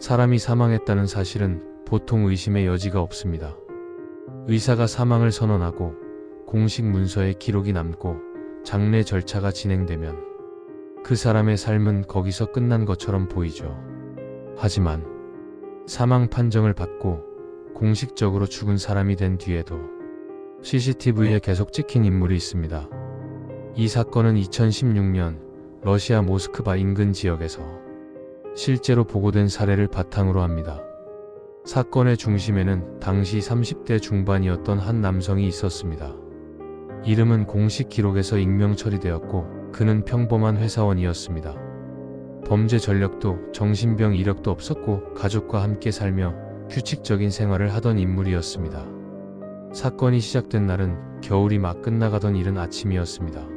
사람이 사망했다는 사실은 보통 의심의 여지가 없습니다. 의사가 사망을 선언하고 공식 문서에 기록이 남고 장례 절차가 진행되면 그 사람의 삶은 거기서 끝난 것처럼 보이죠. 하지만 사망 판정을 받고 공식적으로 죽은 사람이 된 뒤에도 CCTV에 계속 찍힌 인물이 있습니다. 이 사건은 2016년 러시아 모스크바 인근 지역에서 실제로 보고된 사례를 바탕으로 합니다. 사건의 중심에는 당시 30대 중반이었던 한 남성이 있었습니다. 이름은 공식 기록에서 익명 처리되었고 그는 평범한 회사원이었습니다. 범죄 전력도 정신병 이력도 없었고 가족과 함께 살며 규칙적인 생활을 하던 인물이었습니다. 사건이 시작된 날은 겨울이 막 끝나가던 이른 아침이었습니다.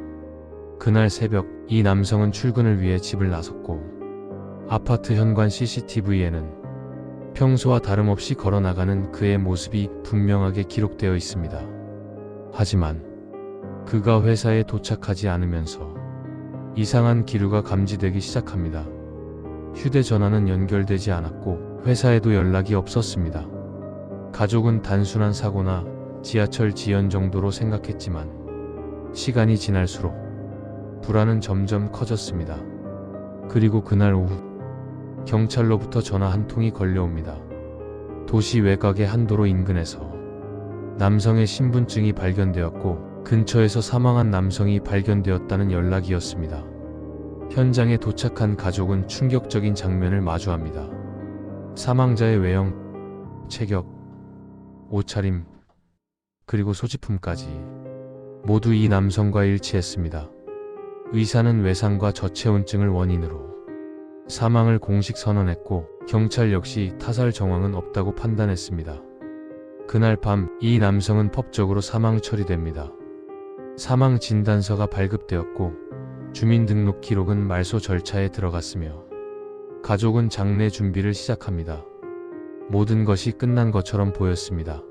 그날 새벽 이 남성은 출근을 위해 집을 나섰고 아파트 현관 CCTV에는 평소와 다름없이 걸어나가는 그의 모습이 분명하게 기록되어 있습니다. 하지만 그가 회사에 도착하지 않으면서 이상한 기류가 감지되기 시작합니다. 휴대전화는 연결되지 않았고 회사에도 연락이 없었습니다. 가족은 단순한 사고나 지하철 지연 정도로 생각했지만 시간이 지날수록 불안은 점점 커졌습니다. 그리고 그날 오후 경찰로부터 전화 한 통이 걸려옵니다. 도시 외곽의 한 도로 인근에서 남성의 신분증이 발견되었고 근처에서 사망한 남성이 발견되었다는 연락이었습니다. 현장에 도착한 가족은 충격적인 장면을 마주합니다. 사망자의 외형, 체격, 옷차림, 그리고 소지품까지 모두 이 남성과 일치했습니다. 의사는 외상과 저체온증을 원인으로 사망을 공식 선언했고 경찰 역시 타살 정황은 없다고 판단했습니다. 그날 밤 이 남성은 법적으로 사망 처리됩니다. 사망 진단서가 발급되었고 주민등록 기록은 말소 절차에 들어갔으며 가족은 장례 준비를 시작합니다. 모든 것이 끝난 것처럼 보였습니다.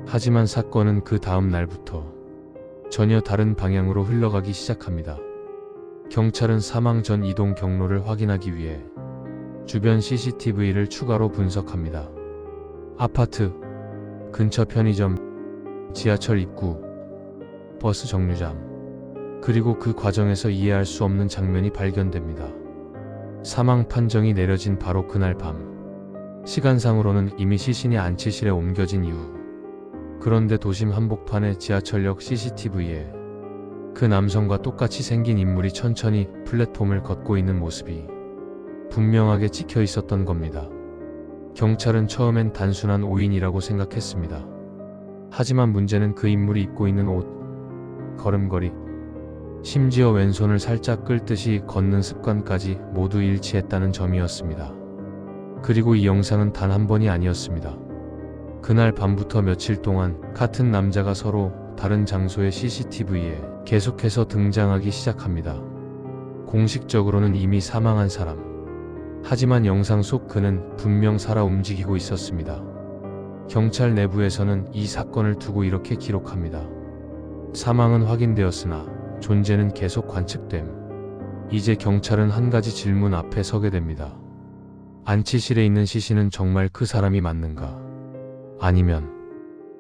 하지만 사건은 그 다음 날부터 전혀 다른 방향으로 흘러가기 시작합니다. 경찰은 사망 전 이동 경로를 확인하기 위해 주변 CCTV를 추가로 분석합니다. 아파트, 근처 편의점, 지하철 입구, 버스 정류장, 그리고 그 과정에서 이해할 수 없는 장면이 발견됩니다. 사망 판정이 내려진 바로 그날 밤, 시간상으로는 이미 시신이 안치실에 옮겨진 이후, 그런데 도심 한복판의 지하철역 CCTV에 그 남성과 똑같이 생긴 인물이 천천히 플랫폼을 걷고 있는 모습이 분명하게 찍혀 있었던 겁니다. 경찰은 처음엔 단순한 오인이라고 생각했습니다. 하지만 문제는 그 인물이 입고 있는 옷, 걸음걸이, 심지어 왼손을 살짝 끌듯이 걷는 습관까지 모두 일치했다는 점이었습니다. 그리고 이 영상은 단 한 번이 아니었습니다. 그날 밤부터 며칠 동안 같은 남자가 서로 다른 장소의 CCTV에 계속해서 등장하기 시작합니다. 공식적으로는 이미 사망한 사람. 하지만 영상 속 그는 분명 살아 움직이고 있었습니다. 경찰 내부에서는 이 사건을 두고 이렇게 기록합니다. 사망은 확인되었으나 존재는 계속 관측됨. 이제 경찰은 한 가지 질문 앞에 서게 됩니다. 안치실에 있는 시신은 정말 그 사람이 맞는가? 아니면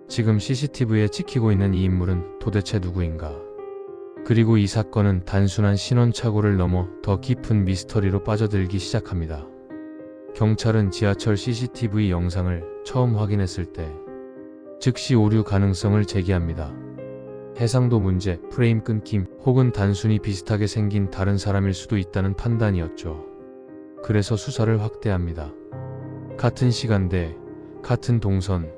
지금 CCTV에 찍히고 있는 이 인물은 도대체 누구인가? 그리고 이 사건은 단순한 신원착오를 넘어 더 깊은 미스터리로 빠져들기 시작합니다. 경찰은 지하철 CCTV 영상을 처음 확인했을 때 즉시 오류 가능성을 제기합니다. 해상도 문제, 프레임 끊김, 혹은 단순히 비슷하게 생긴 다른 사람일 수도 있다는 판단이었죠. 그래서 수사를 확대합니다. 같은 시간대, 같은 동선,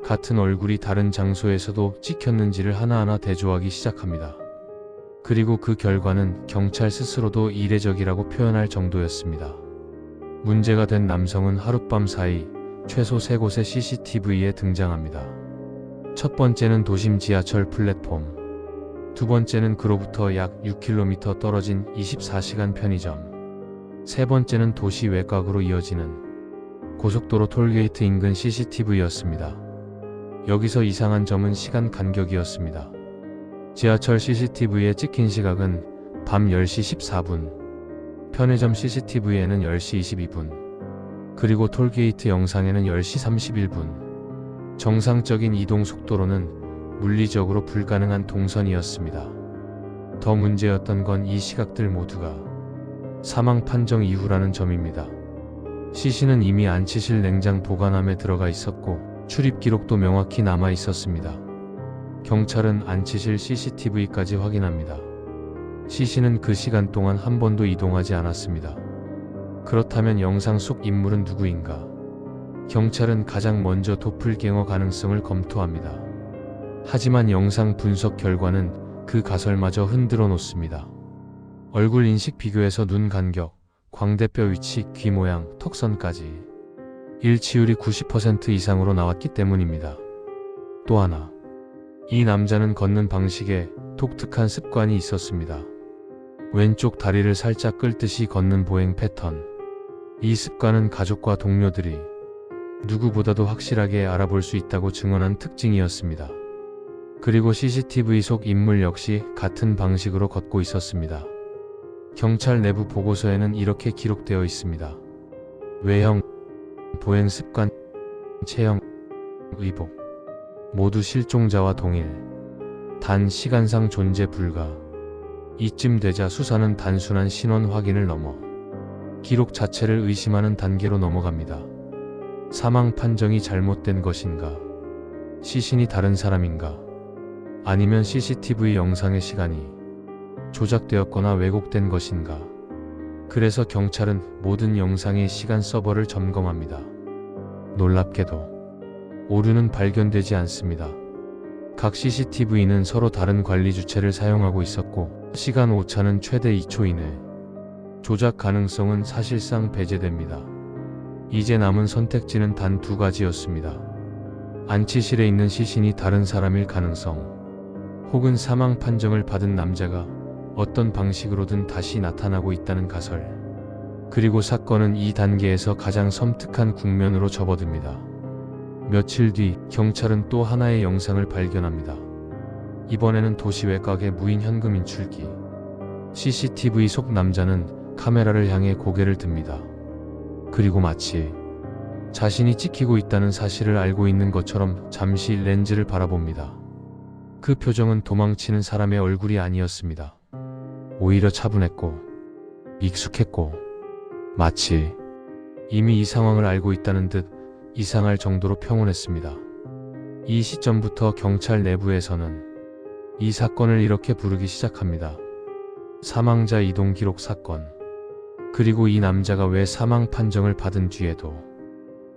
같은 얼굴이 다른 장소에서도 찍혔는지를 하나하나 대조하기 시작합니다. 그리고 그 결과는 경찰 스스로도 이례적이라고 표현할 정도였습니다. 문제가 된 남성은 하룻밤 사이 최소 3곳의 CCTV에 등장합니다. 첫 번째는 도심 지하철 플랫폼, 두 번째는 그로부터 약 6km 떨어진 24시간 편의점, 세 번째는 도시 외곽으로 이어지는 고속도로 톨게이트 인근 CCTV였습니다. 여기서 이상한 점은 시간 간격이었습니다. 지하철 CCTV에 찍힌 시각은 밤 10시 14분, 편의점 CCTV에는 10시 22분. 그리고 톨게이트 영상에는 10시 31분. 정상적인 이동 속도로는 물리적으로 불가능한 동선이었습니다. 더 문제였던 건 이 시각들 모두가 사망 판정 이후라는 점입니다. 시신은 이미 안치실 냉장 보관함에 들어가 있었고 출입 기록도 명확히 남아 있었습니다. 경찰은 안치실 CCTV까지 확인합니다. 시신은 그 시간 동안 한 번도 이동하지 않았습니다. 그렇다면 영상 속 인물은 누구인가? 경찰은 가장 먼저 도플갱어 가능성을 검토합니다. 하지만 영상 분석 결과는 그 가설마저 흔들어 놓습니다. 얼굴 인식 비교에서 눈 간격, 광대뼈 위치, 귀 모양, 턱선까지 일치율이 90% 이상으로 나왔기 때문입니다. 또 하나, 이 남자는 걷는 방식에 독특한 습관이 있었습니다. 왼쪽 다리를 살짝 끌듯이 걷는 보행 패턴. 이 습관은 가족과 동료들이 누구보다도 확실하게 알아볼 수 있다고 증언한 특징이었습니다. 그리고 CCTV 속 인물 역시 같은 방식으로 걷고 있었습니다. 경찰 내부 보고서에는 이렇게 기록되어 있습니다. 외형, 보행 습관, 체형, 의복 모두 실종자와 동일. 단 시간상 존재 불가. 이쯤 되자 수사는 단순한 신원 확인을 넘어 기록 자체를 의심하는 단계로 넘어갑니다. 사망 판정이 잘못된 것인가? 시신이 다른 사람인가? 아니면 CCTV 영상의 시간이 조작되었거나 왜곡된 것인가? 그래서 경찰은 모든 영상의 시간 서버를 점검합니다. 놀랍게도 오류는 발견되지 않습니다. 각 CCTV는 서로 다른 관리 주체를 사용하고 있었고 시간 오차는 최대 2초 이내. 조작 가능성은 사실상 배제됩니다. 이제 남은 선택지는 단 두 가지였습니다. 안치실에 있는 시신이 다른 사람일 가능성, 혹은 사망 판정을 받은 남자가 어떤 방식으로든 다시 나타나고 있다는 가설. 그리고 사건은 이 단계에서 가장 섬뜩한 국면으로 접어듭니다. 며칠 뒤 경찰은 또 하나의 영상을 발견합니다. 이번에는 도시 외곽의 무인 현금 인출기. CCTV 속 남자는 카메라를 향해 고개를 듭니다. 그리고 마치 자신이 찍히고 있다는 사실을 알고 있는 것처럼 잠시 렌즈를 바라봅니다. 그 표정은 도망치는 사람의 얼굴이 아니었습니다. 오히려 차분했고 익숙했고 마치 이미 이 상황을 알고 있다는 듯 이상할 정도로 평온했습니다. 이 시점부터 경찰 내부에서는 이 사건을 이렇게 부르기 시작합니다. 사망자 이동 기록 사건. 그리고 이 남자가 왜 사망 판정을 받은 뒤에도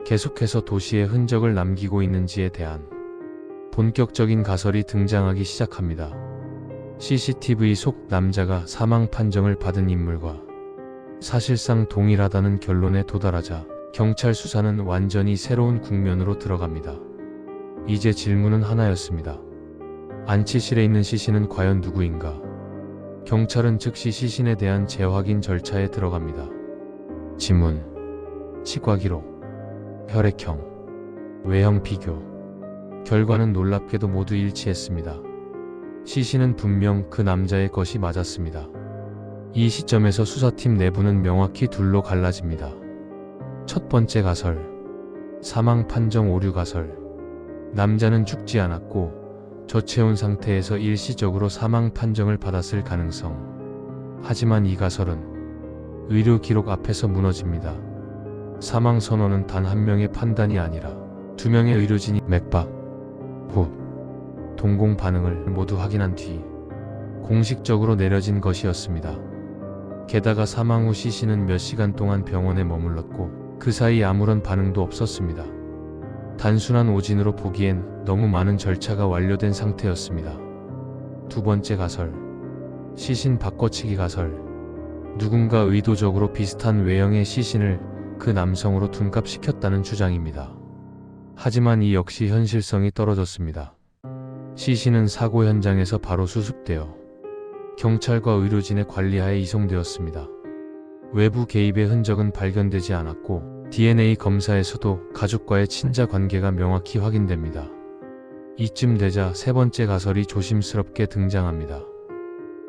계속해서 도시에 흔적을 남기고 있는지에 대한 본격적인 가설이 등장하기 시작합니다. CCTV 속 남자가 사망 판정을 받은 인물과 사실상 동일하다는 결론에 도달하자 경찰 수사는 완전히 새로운 국면으로 들어갑니다. 이제 질문은 하나였습니다. 안치실에 있는 시신은 과연 누구인가? 경찰은 즉시 시신에 대한 재확인 절차에 들어갑니다. 지문, 치과 기록, 혈액형, 외형 비교. 결과는 놀랍게도 모두 일치했습니다. 시신은 분명 그 남자의 것이 맞았습니다. 이 시점에서 수사팀 내부는 명확히 둘로 갈라집니다. 첫 번째 가설, 사망 판정 오류 가설. 남자는 죽지 않았고 저체온 상태에서 일시적으로 사망 판정을 받았을 가능성. 하지만 이 가설은 의료 기록 앞에서 무너집니다. 사망 선언은 단 한 명의 판단이 아니라 두 명의 의료진이 맥박, 호흡, 동공 반응을 모두 확인한 뒤 공식적으로 내려진 것이었습니다. 게다가 사망 후 시신은 몇 시간 동안 병원에 머물렀고 그 사이 아무런 반응도 없었습니다. 단순한 오진으로 보기엔 너무 많은 절차가 완료된 상태였습니다. 두 번째 가설, 시신 바꿔치기 가설. 누군가 의도적으로 비슷한 외형의 시신을 그 남성으로 둔갑시켰다는 주장입니다. 하지만 이 역시 현실성이 떨어졌습니다. 시신은 사고 현장에서 바로 수습되어 경찰과 의료진의 관리하에 이송되었습니다. 외부 개입의 흔적은 발견되지 않았고 DNA 검사에서도 가족과의 친자 관계가 명확히 확인됩니다. 이쯤 되자 세 번째 가설이 조심스럽게 등장합니다.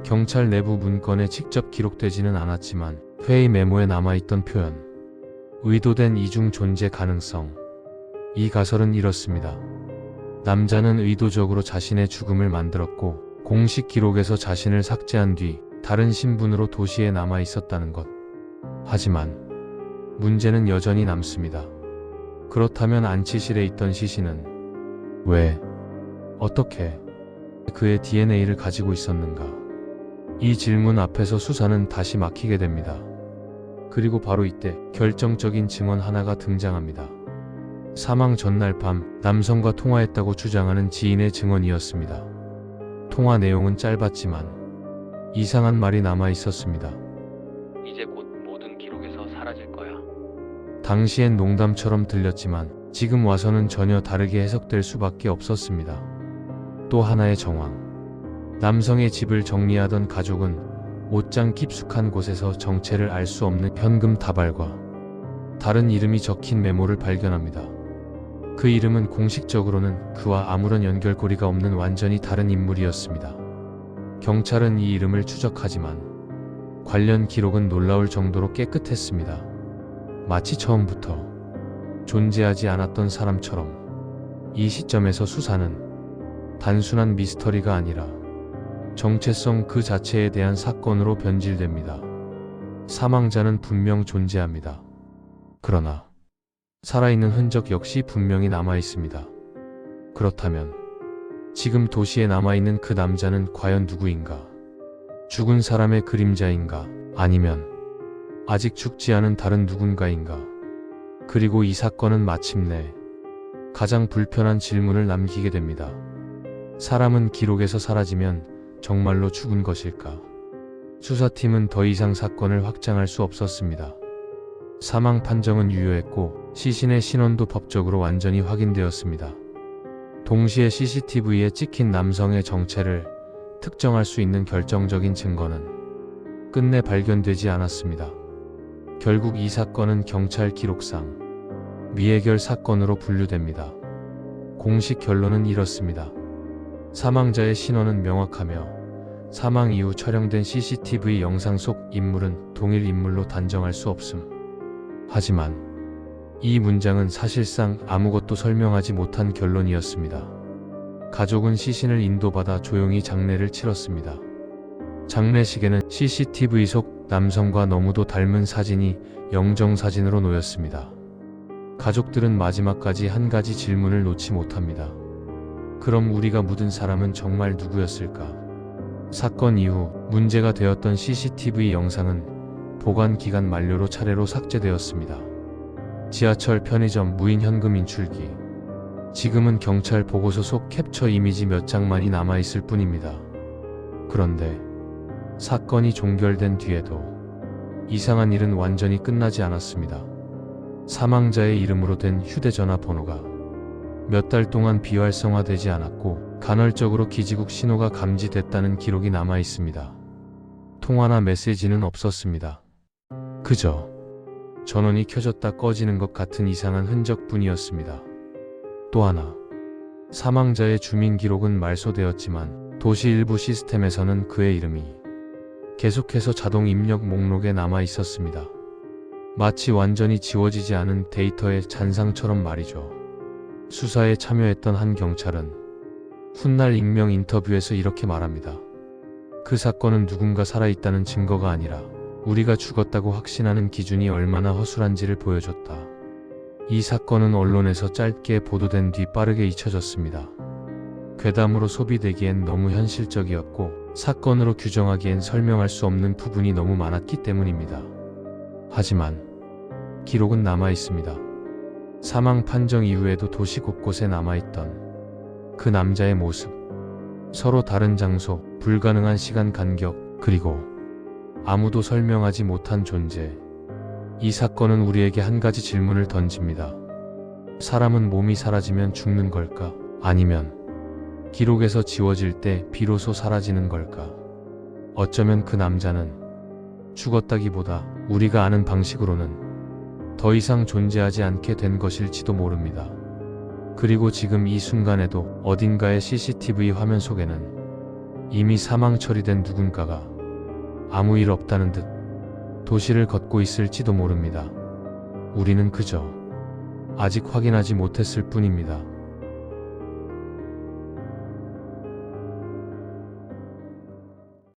경찰 내부 문건에 직접 기록되지는 않았지만 회의 메모에 남아있던 표현. 의도된 이중 존재 가능성. 이 가설은 이렇습니다. 남자는 의도적으로 자신의 죽음을 만들었고 공식 기록에서 자신을 삭제한 뒤 다른 신분으로 도시에 남아 있었다는 것. 하지만 문제는 여전히 남습니다. 그렇다면 안치실에 있던 시신은 왜, 어떻게 그의 DNA를 가지고 있었는가? 이 질문 앞에서 수사는 다시 막히게 됩니다. 그리고 바로 이때 결정적인 증언 하나가 등장합니다. 사망 전날 밤 남성과 통화했다고 주장하는 지인의 증언이었습니다. 통화 내용은 짧았지만 이상한 말이 남아 있었습니다. 이제 곧 모든 기록에서 사라질 거야. 당시엔 농담처럼 들렸지만 지금 와서는 전혀 다르게 해석될 수밖에 없었습니다. 또 하나의 정황. 남성의 집을 정리하던 가족은 옷장 깊숙한 곳에서 정체를 알 수 없는 현금 다발과 다른 이름이 적힌 메모를 발견합니다. 그 이름은 공식적으로는 그와 아무런 연결고리가 없는 완전히 다른 인물이었습니다. 경찰은 이 이름을 추적하지만 관련 기록은 놀라울 정도로 깨끗했습니다. 마치 처음부터 존재하지 않았던 사람처럼. 이 시점에서 수사는 단순한 미스터리가 아니라 정체성 그 자체에 대한 사건으로 변질됩니다. 사망자는 분명 존재합니다. 그러나 살아있는 흔적 역시 분명히 남아 있습니다. 그렇다면 지금 도시에 남아있는 그 남자는 과연 누구인가? 죽은 사람의 그림자인가? 아니면 아직 죽지 않은 다른 누군가인가? 그리고 이 사건은 마침내 가장 불편한 질문을 남기게 됩니다. 사람은 기록에서 사라지면 정말로 죽은 것일까? 수사팀은 더 이상 사건을 확장할 수 없었습니다. 사망 판정은 유효했고 시신의 신원도 법적으로 완전히 확인되었습니다. 동시에 CCTV에 찍힌 남성의 정체를 특정할 수 있는 결정적인 증거는 끝내 발견되지 않았습니다. 결국 이 사건은 경찰 기록상 미해결 사건으로 분류됩니다. 공식 결론은 이렇습니다. 사망자의 신원은 명확하며 사망 이후 촬영된 CCTV 영상 속 인물은 동일 인물로 단정할 수 없음. 하지만 이 문장은 사실상 아무것도 설명하지 못한 결론이었습니다. 가족은 시신을 인도받아 조용히 장례를 치렀습니다. 장례식에는 CCTV 속 남성과 너무도 닮은 사진이 영정사진으로 놓였습니다. 가족들은 마지막까지 한 가지 질문을 놓지 못합니다. 그럼 우리가 묻은 사람은 정말 누구였을까? 사건 이후 문제가 되었던 CCTV 영상은 보관 기간 만료로 차례로 삭제되었습니다. 지하철, 편의점, 무인 현금 인출기. 지금은 경찰 보고서 속 캡처 이미지 몇 장만이 남아있을 뿐입니다. 그런데 사건이 종결된 뒤에도 이상한 일은 완전히 끝나지 않았습니다. 사망자의 이름으로 된 휴대전화 번호가 몇 달 동안 비활성화되지 않았고 간헐적으로 기지국 신호가 감지됐다는 기록이 남아 있습니다. 통화나 메시지는 없었습니다. 그저 전원이 켜졌다 꺼지는 것 같은 이상한 흔적뿐이었습니다. 또 하나, 사망자의 주민 기록은 말소되었지만 도시 일부 시스템에서는 그의 이름이 계속해서 자동 입력 목록에 남아 있었습니다. 마치 완전히 지워지지 않은 데이터의 잔상처럼 말이죠. 수사에 참여했던 한 경찰은 훗날 익명 인터뷰에서 이렇게 말합니다. 그 사건은 누군가 살아있다는 증거가 아니라 우리가 죽었다고 확신하는 기준이 얼마나 허술한지를 보여줬다. 이 사건은 언론에서 짧게 보도된 뒤 빠르게 잊혀졌습니다. 괴담으로 소비되기엔 너무 현실적이었고 사건으로 규정하기엔 설명할 수 없는 부분이 너무 많았기 때문입니다. 하지만 기록은 남아 있습니다. 사망 판정 이후에도 도시 곳곳에 남아있던 그 남자의 모습. 서로 다른 장소, 불가능한 시간 간격, 그리고 아무도 설명하지 못한 존재. 이 사건은 우리에게 한 가지 질문을 던집니다. 사람은 몸이 사라지면 죽는 걸까? 아니면 기록에서 지워질 때 비로소 사라지는 걸까? 어쩌면 그 남자는 죽었다기보다 우리가 아는 방식으로는 더 이상 존재하지 않게 된 것일지도 모릅니다. 그리고 지금 이 순간에도 어딘가의 CCTV 화면 속에는 이미 사망 처리된 누군가가 아무 일 없다는 듯 도시를 걷고 있을지도 모릅니다. 우리는 그저 아직 확인하지 못했을 뿐입니다.